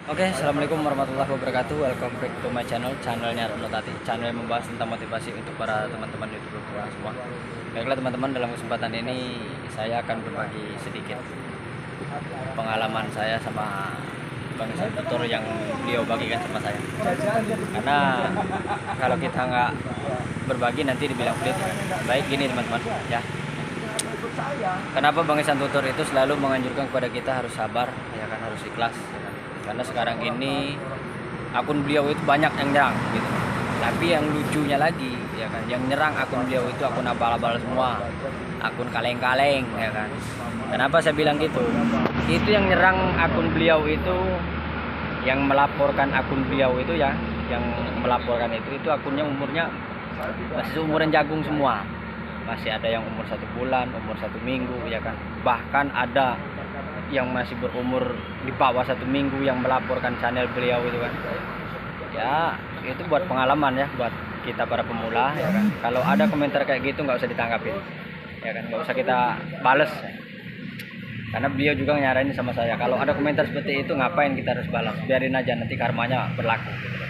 Oke, assalamualaikum warahmatullahi wabarakatuh. Welcome back to my channelnya Rono Tati. Channel yang membahas tentang motivasi untuk para teman-teman YouTuber semua. Baiklah teman-teman, dalam kesempatan ini saya akan berbagi sedikit pengalaman saya sama Bang Isan Tutur yang beliau bagikan sama saya. Karena kalau kita nggak berbagi nanti dibilang pelit. Baik gini teman-teman, ya. Kenapa Bang Isan Tutur itu selalu menganjurkan kepada kita harus sabar, ya kan, harus ikhlas, ya kan? Karena sekarang ini akun beliau itu banyak yang nyerang gitu. Tapi yang lucunya lagi, ya kan, yang nyerang akun beliau itu akun abal-abal semua, akun kaleng-kaleng, ya kan. Kenapa saya bilang gitu? Itu yang nyerang akun beliau itu, yang melaporkan akun beliau itu ya, yang melaporkan itu akunnya umurnya masih umuran jagung semua. Masih ada yang umur 1 bulan, umur 1 minggu, ya kan. Bahkan ada yang masih berumur di bawah 1 minggu yang melaporkan channel beliau itu kan. Ya itu buat pengalaman ya, buat kita para pemula, ya kan. Kalau ada komentar kayak gitu nggak usah ditanggapin, ya kan, nggak usah kita bales ya. Karena beliau juga nyaranin sama saya, kalau ada komentar seperti itu ngapain kita harus balas, biarin aja, nanti karmanya berlaku gitu loh.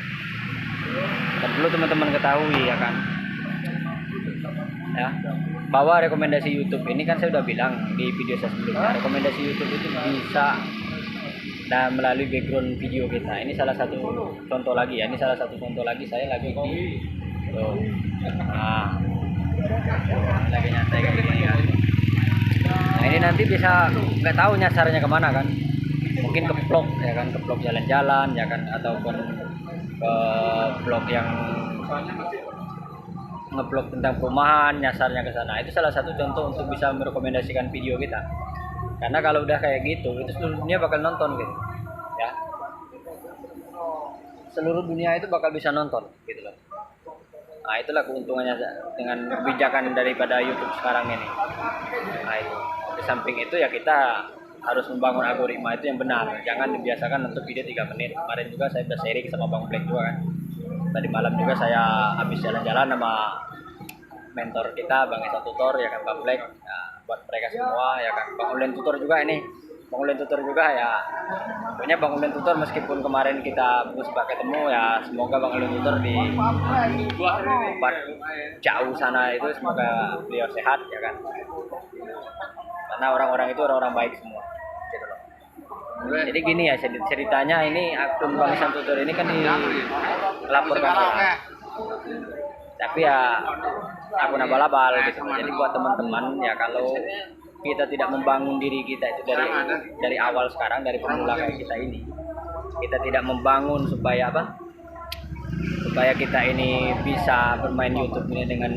Dan perlu teman-teman ketahui, ya kan, ya, bahwa rekomendasi YouTube ini kan saya udah bilang di video saya sebelumnya, rekomendasi YouTube itu bisa dan melalui background video kita. Ini salah satu contoh lagi ya, ini salah satu contoh lagi, saya lagi di tuh, nah, lagi nyantai kayak gini kan. Nah ini nanti bisa nggak tahu nyasarnya kemana kan, mungkin ke vlog, ya kan, ke vlog jalan-jalan, ya kan, ataupun ke vlog yang ngeblog tentang perumahan, nyasarnya ke sana. Itu salah satu contoh untuk bisa merekomendasikan video kita. Karena kalau udah kayak gitu, itu seluruh dunia bakal nonton gitu. Ya. Seluruh dunia itu bakal bisa nonton gitu loh. Nah, itulah keuntungannya dengan kebijakan daripada YouTube sekarang ini. Nah, itu. Di samping itu ya kita harus membangun algoritma itu yang benar. Jangan dibiasakan untuk video 3 menit. Kemarin juga saya udah sharing sama Bang Black juga kan. Tadi malam juga saya habis jalan-jalan sama mentor kita Bang Isan Tutor, ya kan, Bang Black. Nah, buat mereka semua, ya kan, Bang Ulen Tutor juga ini, Bang Ulen Tutor juga ya. Pokoknya Bang Ulen Tutor meskipun kemarin kita belum sempat ketemu, ya semoga Bang Ulen Tutor di tempat jauh sana itu semoga beliau sehat, ya kan. Karena orang-orang itu orang-orang baik semua. Gitu loh. Jadi gini ya ceritanya, ini akun Bang Isan Tutor ini kan dilaporkan orang, tapi ya akun abal-abal gitu. Jadi buat teman-teman ya, kalau kita tidak membangun diri kita itu dari awal sekarang, dari pemula kayak kita ini, kita tidak membangun supaya apa? Supaya kita ini bisa bermain YouTube ini dengan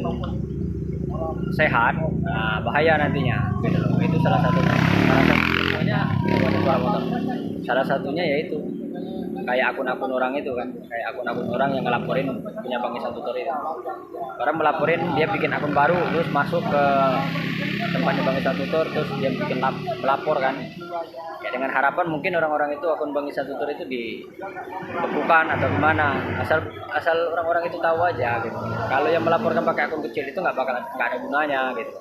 sehat, nah bahaya nantinya gitu loh. Itu salah satunya yaitu kayak akun-akun orang itu kan, kayak akun-akun orang yang ngelaporin punya Bang Isan Tutor itu. Orang melaporin, dia bikin akun baru, terus masuk ke tempatnya Bang Isan Tutor, terus dia bikin melapor kan. Ya dengan harapan mungkin orang-orang itu akun Bang Isan Tutor itu dibekukan atau gimana. Asal orang-orang itu tahu aja gitu. Kalau yang melaporkan pakai akun kecil itu nggak ada gunanya gitu.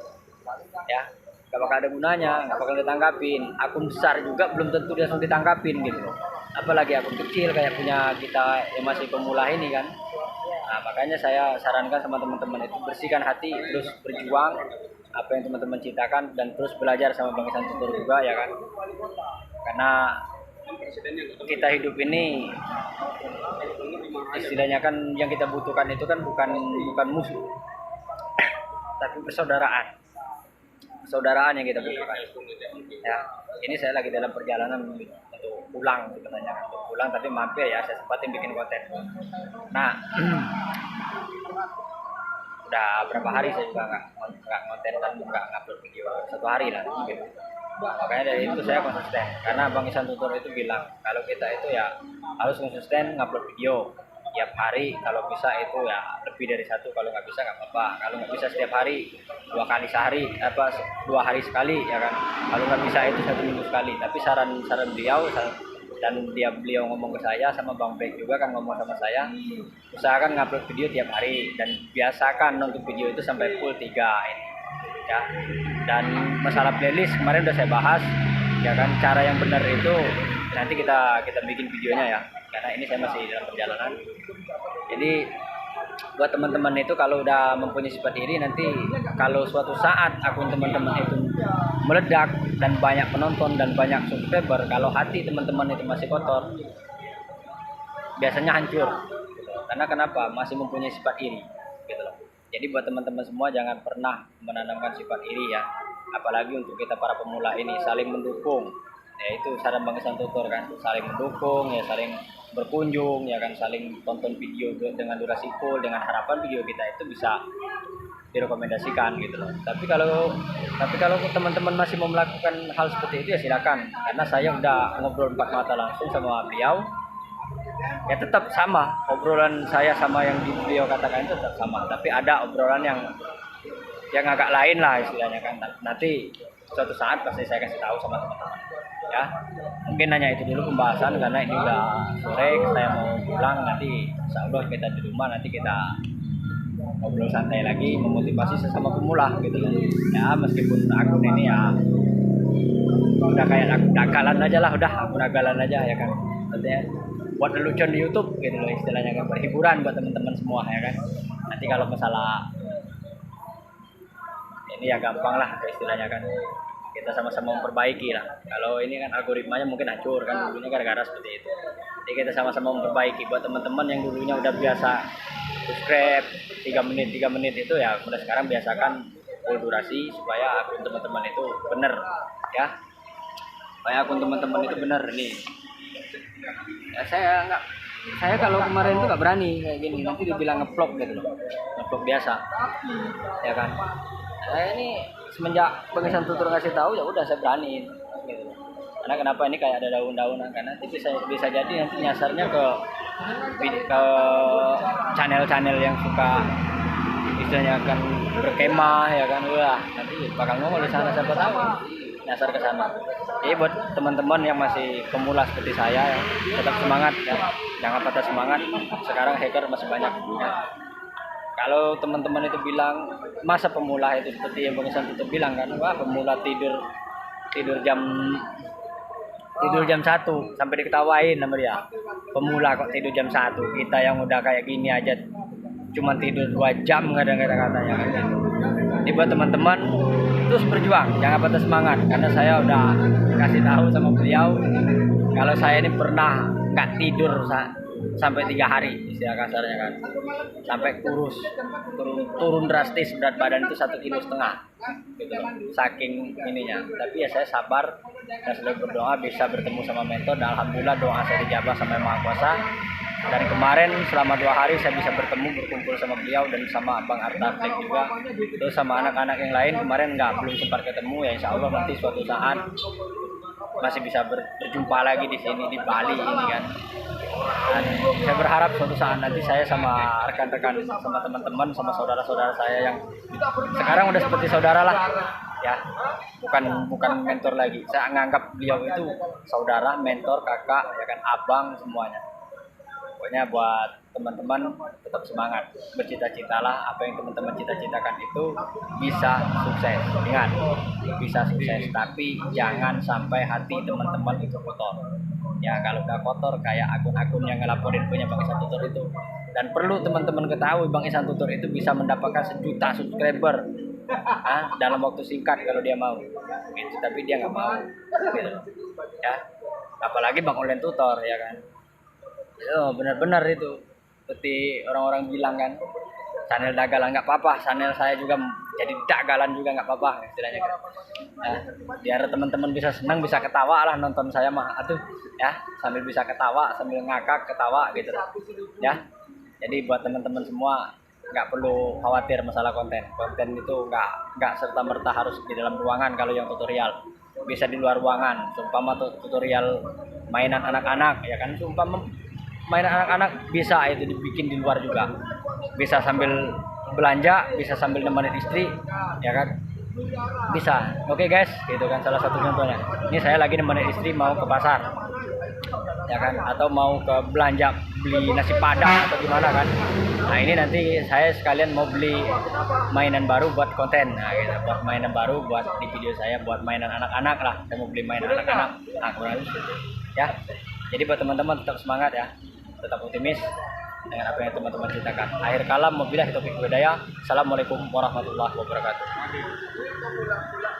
Ya, nggak bakal ada gunanya, nggak bakal ditanggapin. Akun besar juga belum tentu dia langsung ditanggapin gitu loh. Apalagi akun kecil kayak punya kita yang masih pemula ini kan. Nah, makanya saya sarankan sama teman-teman itu bersihkan hati, terus berjuang apa yang teman-teman ciptakan, dan terus belajar sama Bang Isan Tutur juga, ya kan. Karena kita hidup ini istilahnya kan yang kita butuhkan itu kan bukan musuh, tapi persaudaraan yang kita butuhkan. Ya, ini saya lagi dalam perjalanan untuk pulang sebenarnya, tapi mampir ya, saya sempatin bikin konten. Nah, udah berapa hari saya juga nggak konten dan nggak upload video, 1 hari lah gitu. Makanya dari itu saya konsisten, karena Bang Isan Tutor itu bilang kalau kita itu ya harus konsisten ngupload video tiap hari, kalau bisa itu ya lebih dari 1, kalau nggak bisa nggak apa-apa, kalau nggak bisa setiap hari 2 kali sehari, 2 hari sekali, ya kan, kalau nggak bisa itu 1 minggu sekali. Tapi saran beliau, dan beliau ngomong ke saya, sama Bang Beck juga kan ngomong sama saya, usahakan ngupload video tiap hari dan biasakan untuk video itu sampai full 3 ini ya. Dan masalah playlist kemarin udah saya bahas, ya kan, cara yang benar itu nanti kita bikin videonya ya, karena ini saya masih dalam perjalanan. Jadi buat teman-teman itu kalau udah mempunyai sifat iri, nanti kalau suatu saat akun teman-teman itu meledak dan banyak penonton dan banyak subscriber, kalau hati teman-teman itu masih kotor, biasanya hancur. Karena kenapa? Masih mempunyai sifat iri gitu loh. Jadi buat teman-teman semua jangan pernah menanamkan sifat iri ya, apalagi untuk kita para pemula ini, saling mendukung. Ya itu saran Bang Ihsan Tutor kan, saling mendukung ya, saling berkunjung ya kan, saling tonton video dengan durasi full, dengan harapan video kita itu bisa direkomendasikan gitu loh. Tapi kalau teman-teman masih mau melakukan hal seperti itu ya silakan, karena saya udah ngobrol 4 mata langsung sama beliau. Ya tetap sama obrolan saya sama yang di beliau katakan itu tetap sama, tapi ada obrolan yang agak lain lah istilahnya kan. Nanti suatu saat pasti saya kasih tahu sama teman-teman ya. Mungkin hanya itu dulu pembahasan, karena ini udah sore, saya mau pulang. Nanti insyaallah kita di rumah, nanti kita ngobrol santai lagi, memotivasi sesama pemula gitu ya. Meskipun akun ini ya udah kayak akun dagalan aja lah, udah akun dagalan aja ya kan, artinya buat lelucon di YouTube gitu loh istilahnya kan, berhiburan buat teman-teman semua ya kan. Nanti kalau masalah ini ya gampang lah istilahnya kan, kita sama-sama memperbaiki lah. Kalau ini kan algoritmanya mungkin hancur kan dulunya gara-gara seperti itu, jadi kita sama-sama memperbaiki. Buat teman-teman yang dulunya udah biasa subscribe 3 menit itu ya, mulai sekarang biasakan full durasi supaya akun teman-teman itu bener ya, supaya akun teman-teman itu bener nih ya. Saya kalau kemarin itu nggak berani kayak gini, nanti dibilang ngevlog gitu loh, ngevlog biasa ya kan. Saya ini semenjak Bang Ihsan Tutur ngasih tahu ya udah saya beraniin gitu. Karena kenapa ini kayak ada daun-daunan, karena nanti bisa jadi nanti nyasarnya ke channel-channel yang suka istilahnya kan berkemah ya kan, wah nanti bakal ngomong di sana, siapa tahu nyasar ke sana. Jadi buat teman-teman yang masih pemula seperti saya ya, tetap semangat ya, jangan patah semangat. Sekarang hacker masih banyak ya. Kalau teman-teman itu bilang masa pemula itu seperti yang Bang Ihsan Tutur bilang kan, wah pemula tidur jam 1 sampai diketawain sama dia. Pemula kok tidur jam 1, kita yang udah kayak gini aja cuma tidur 2 jam kadang-kadang katanya kan. Ini buat teman-teman terus berjuang, jangan patah semangat, karena saya udah kasih tahu sama beliau kalau saya ini pernah nggak tidur sampai 3 hari istilah kasarnya kan, sampai kurus, turun drastis, berat badan itu 1,5 kilo gitu loh, saking ininya. Tapi ya saya sabar dan selalu berdoa bisa bertemu sama mentor, dan alhamdulillah doa saya dijabah sama Yang Maha Kuasa. Dan kemarin selama 2 hari saya bisa berkumpul sama beliau dan sama Bang Arta Fleck juga, terus sama anak-anak yang lain. Kemarin belum sempat ketemu ya, insya Allah nanti suatu saat masih bisa berjumpa lagi di sini di Bali ini kan. Dan saya berharap suatu saat nanti saya sama rekan-rekan, sama teman-teman, sama saudara-saudara saya yang sekarang udah seperti saudara lah ya, bukan mentor lagi. Saya menganggap beliau itu saudara, mentor, kakak ya kan, abang, semuanya. Pokoknya buat teman-teman tetap semangat, bercita-citalah apa yang teman-teman cita-citakan itu bisa sukses. Ingat, bisa sukses, tapi jangan sampai hati teman-teman itu kotor. Ya kalau udah kotor kayak akun-akun yang ngelaporin punya Bang Ihsan Tutur itu. Dan perlu teman-teman ketahui, Bang Ihsan Tutur itu bisa mendapatkan 1 juta subscriber dalam waktu singkat kalau dia mau gitu, tapi dia nggak mau gitu. Ya apalagi Bang Olen Tutor ya kan. Benar-benar itu seperti orang-orang bilang kan, channel dagalan nggak apa-apa, channel saya juga jadi dagalan juga nggak apa-apa istilahnya kan. Biar teman-teman bisa senang, bisa ketawa lah nonton saya mah atuh ya, sambil bisa ketawa, sambil ngakak ketawa gitu ya. Jadi buat teman-teman semua nggak perlu khawatir masalah konten itu nggak serta merta harus di dalam ruangan. Kalau yang tutorial bisa di luar ruangan, seumpama tutorial mainan anak-anak ya kan, seumpama mainan anak-anak bisa itu dibikin di luar juga, bisa sambil belanja, bisa sambil nemenin istri ya kan, bisa. Oke guys, gitu kan salah satu contohnya. Ini saya lagi nemenin istri mau ke pasar ya kan, atau mau ke belanja beli nasi padang atau gimana kan. Nah ini nanti saya sekalian mau beli mainan baru buat konten, nah gitu, buat mainan baru buat di video saya, buat mainan anak-anak lah. Saya mau beli mainan anak-anak, nah kurang lebih gitu. ya. Jadi buat teman-teman tetap semangat ya, tetap optimis dengan apa yang teman-teman ceritakan. Akhir kalam, wabillahi taufiq wal hidayah. Assalamualaikum warahmatullahi wabarakatuh.